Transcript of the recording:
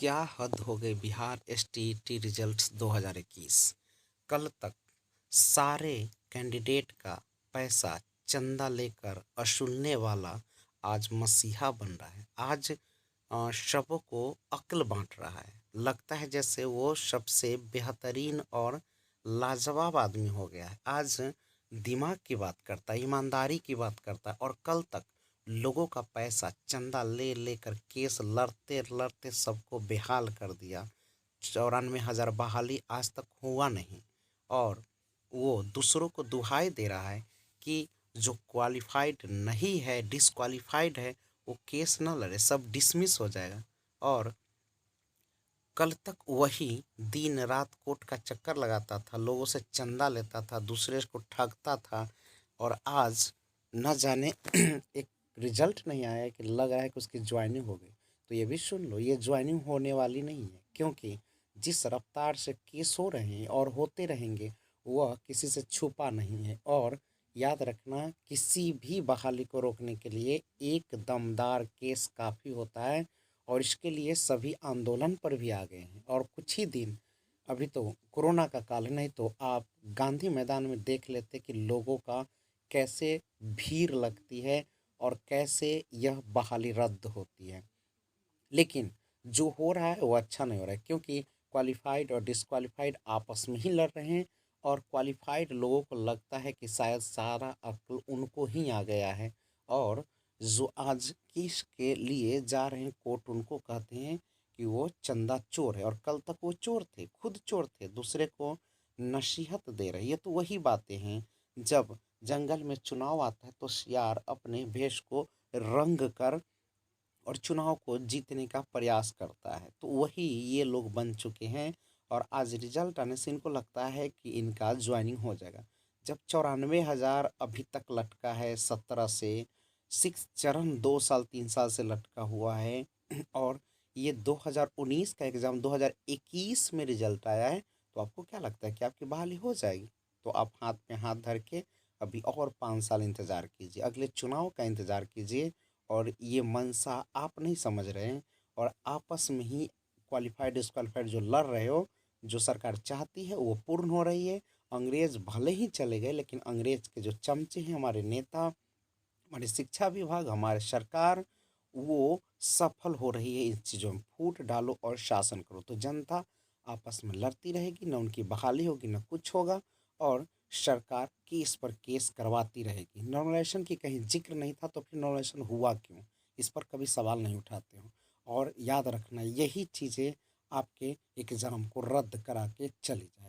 क्या हद हो गई बिहार एसटीईटी रिजल्ट्स 2021। कल तक सारे कैंडिडेट का पैसा चंदा लेकर वसूलने वाला आज मसीहा बन रहा है। आज शबों को अक्ल बांट रहा है। लगता है जैसे वो सबसे बेहतरीन और लाजवाब आदमी हो गया है। आज दिमाग की बात करता है, ईमानदारी की बात करता है, और कल तक लोगों का पैसा चंदा ले लेकर केस लड़ते लड़ते सबको बेहाल कर दिया। 94,000 बहाली आज तक हुआ नहीं, और वो दूसरों को दुहाई दे रहा है कि जो क्वालिफाइड नहीं है, डिसक्वालिफाइड है, वो केस न लड़े, सब डिसमिस हो जाएगा। और कल तक वही दिन रात कोर्ट का चक्कर लगाता था, लोगों से चंदा लेता था, दूसरे को ठगता था, और आज न जाने एक रिजल्ट नहीं आया कि लग रहा है कि उसकी ज्वाइनिंग हो गई। तो ये भी सुन लो, ये ज्वाइनिंग होने वाली नहीं है, क्योंकि जिस रफ्तार से केस हो रहे हैं और होते रहेंगे वह किसी से छुपा नहीं है। और याद रखना, किसी भी बहाली को रोकने के लिए एक दमदार केस काफ़ी होता है, और इसके लिए सभी आंदोलन पर भी आ गए हैं। और कुछ ही दिन, अभी तो कोरोना का काल है, नहीं तो आप गांधी मैदान में देख लेते कि लोगों का कैसे भीड़ लगती है और कैसे यह बहाली रद्द होती है। लेकिन जो हो रहा है वो अच्छा नहीं हो रहा है, क्योंकि क्वालिफाइड और डिसक्वालिफाइड आपस में ही लड़ रहे हैं। और क्वालिफाइड लोगों को लगता है कि शायद सारा अक्ल उनको ही आ गया है, और जो आज केस के लिए जा रहे हैं कोर्ट, उनको कहते हैं कि वो चंदा चोर है। और कल तक वो चोर थे, खुद चोर थे, दूसरे को नसीहत दे रहे। ये तो वही बातें हैं, जब जंगल में चुनाव आता है तो सियार अपने भेष को रंग कर और चुनाव को जीतने का प्रयास करता है। तो वही ये लोग बन चुके हैं। और आज रिजल्ट आने से इनको लगता है कि इनका ज्वाइनिंग हो जाएगा। जब 94,000 अभी तक लटका है 17 से, सिक्स चरण 2 साल 3 साल से लटका हुआ है, और ये 2019 का एग्ज़ाम 2021 में रिजल्ट आया है। तो आपको क्या लगता है कि आपकी बहाली हो जाएगी? तो आप हाथ में हाथ धर के अभी और 5 साल इंतज़ार कीजिए, अगले चुनाव का इंतज़ार कीजिए। और ये मंशा आप नहीं समझ रहे हैं, और आपस में ही क्वालिफाइड डिस्क्वालिफाइड जो लड़ रहे हो, जो सरकार चाहती है वो पूर्ण हो रही है। अंग्रेज भले ही चले गए, लेकिन अंग्रेज के जो चमचे हैं, हमारे नेता, हमारी शिक्षा विभाग, हमारे सरकार, वो सफल हो रही है इन चीज़ों में। फूट डालो और शासन करो, तो जनता आपस में लड़ती रहेगी, न उनकी बहाली होगी न कुछ होगा। और सरकार केस पर केस करवाती रहेगी। नॉर्मलाइजेशन की कहीं जिक्र नहीं था, तो फिर नॉर्मलाइजेशन हुआ क्यों, इस पर कभी सवाल नहीं उठाते हो। और याद रखना, यही चीज़ें आपके एग्ज़ाम को रद्द करा के चली जाए।